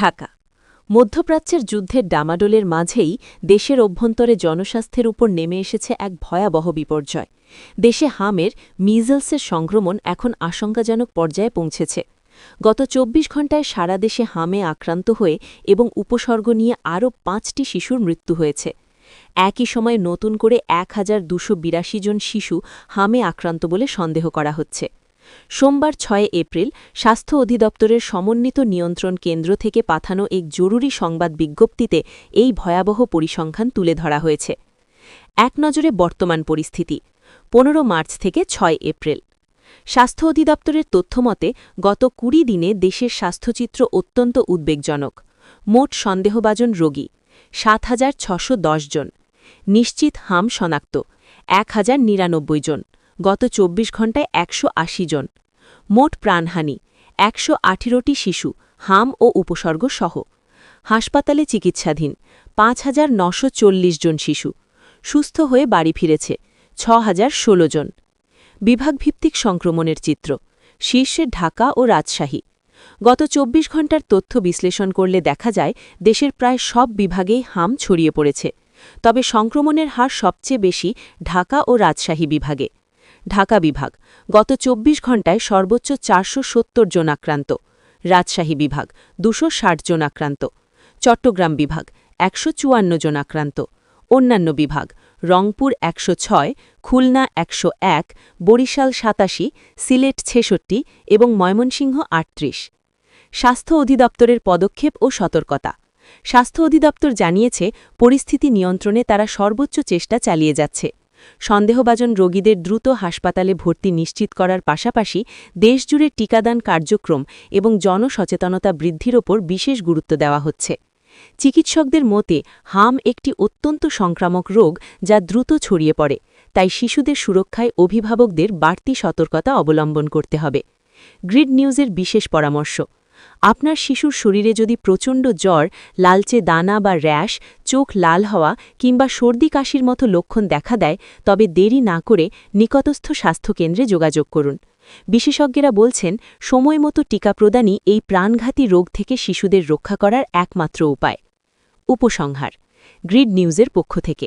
ঢাকা মধ্যপ্রাচ্যের যুদ্ধের ডামাডোলের মাঝেই দেশের অভ্যন্তরে জনস্বাস্থ্যের উপর নেমে এসেছে এক ভয়াবহ বিপর্যয়। দেশে হামের মিজলসের সংক্রমণ এখন আশঙ্কাজনক পর্যায়ে পৌঁছেছে। গত ২৪ ঘণ্টায় সারা দেশে হামে আক্রান্ত হয়ে এবং উপসর্গ নিয়ে আরও ৫টি শিশুর মৃত্যু হয়েছে। একই সময়ে নতুন করে ১,২৮২ জন শিশু হামে আক্রান্ত বলে সন্দেহ করা হচ্ছে। সোমবার ৬ এপ্রিল স্বাস্থ্য অধিদপ্তরের সমন্বিত নিয়ন্ত্রণ কেন্দ্র থেকে পাঠানো এক জরুরি সংবাদ বিজ্ঞপ্তিতে এই ভয়াবহ পরিসংখ্যান তুলে ধরা হয়েছে। এক নজরে বর্তমান পরিস্থিতি ১৫ মার্চ থেকে ৬ এপ্রিল। স্বাস্থ্য অধিদপ্তরের তথ্যমতে গত ২০ দিনে দেশের স্বাস্থ্যচিত্র অত্যন্ত উদ্বেগজনক। মোট সন্দেহভাজন রোগী ৭,৬১০ জন, নিশ্চিত হাম শনাক্ত ১,০৯৯ জন, গত ২৪ ঘণ্টায় ১৮০ জন, মোট প্রাণহানি ১১৮টি শিশু হাম ও উপসর্গ সহ, হাসপাতালে চিকিৎসাধীন ৫,৯৪০ জন শিশু, সুস্থ হয়ে বাড়ি ফিরেছে ৬,০১৬ জন। বিভাগভিত্তিক সংক্রমণের চিত্র শীর্ষে ঢাকা ও রাজশাহী। গত ২৪ ঘণ্টার তথ্য বিশ্লেষণ করলে দেখা যায় দেশের প্রায় সব বিভাগেই হাম ছড়িয়ে পড়েছে, তবে সংক্রমণের হার সবচেয়ে বেশি ঢাকা ও রাজশাহী বিভাগে। ঢাকা বিভাগ গত ২৪ ঘণ্টায় সর্বোচ্চ ৪৭০ জন আক্রান্ত, রাজশাহী বিভাগ ২৬০ জন আক্রান্ত, চট্টগ্রাম বিভাগ ১৫৪ জন আক্রান্ত, অন্যান্য বিভাগ রংপুর ১০৬, খুলনা ১০১, বরিশাল ৮৭, সিলেট ৬৬ এবং ময়মনসিংহ ৩৮। স্বাস্থ্য অধিদপ্তরের পদক্ষেপ ও সতর্কতা। স্বাস্থ্য অধিদপ্তর জানিয়েছে পরিস্থিতি নিয়ন্ত্রণে তারা সর্বোচ্চ চেষ্টা চালিয়ে যাচ্ছে। সন্দেহভাজন রোগীদের দ্রুত হাসপাতালে ভর্তি নিশ্চিত করার পাশাপাশি দেশজুড়ে টিকাদান কার্যক্রম এবং জনসচেতনতা বৃদ্ধির ওপর বিশেষ গুরুত্ব দেওয়া হচ্ছে। চিকিৎসকদের মতে হাম একটি অত্যন্ত সংক্রামক রোগ যা দ্রুত ছড়িয়ে পড়ে, তাই শিশুদের সুরক্ষায় অভিভাবকদের বাড়তি সতর্কতা অবলম্বন করতে হবে। গ্রিড নিউজের বিশেষ পরামর্শ: আপনার শিশুর শরীরে যদি প্রচণ্ড জ্বর, লালচে দানা বা র্যাশ, চোখ লাল হওয়া কিংবা সর্দি কাশির মতো লক্ষণ দেখা দেয়, তবে দেরি না করে নিকটস্থ স্বাস্থ্যকেন্দ্রে যোগাযোগ করুন। বিশেষজ্ঞরা বলছেন সময়মতো টিকা প্রদানই এই প্রাণঘাতী রোগ থেকে শিশুদের রক্ষা করার একমাত্র উপায়। উপসংহার গ্রিড নিউজের পক্ষ থেকে: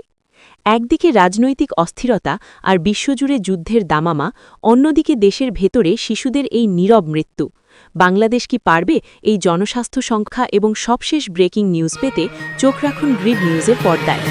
একদিকে রাজনৈতিক অস্থিরতা আর বিশ্বজুড়ে যুদ্ধের দামামা, অন্যদিকে দেশের ভেতরে শিশুদের এই নীরব মৃত্যু। বাংলাদেশ কি পারবে এই জনস্বাস্থ্য সংখ্যা এবং সবশেষ ব্রেকিং নিউজ পেতে? চোখ রাখুন গ্রিড নিউজের পর্দায়।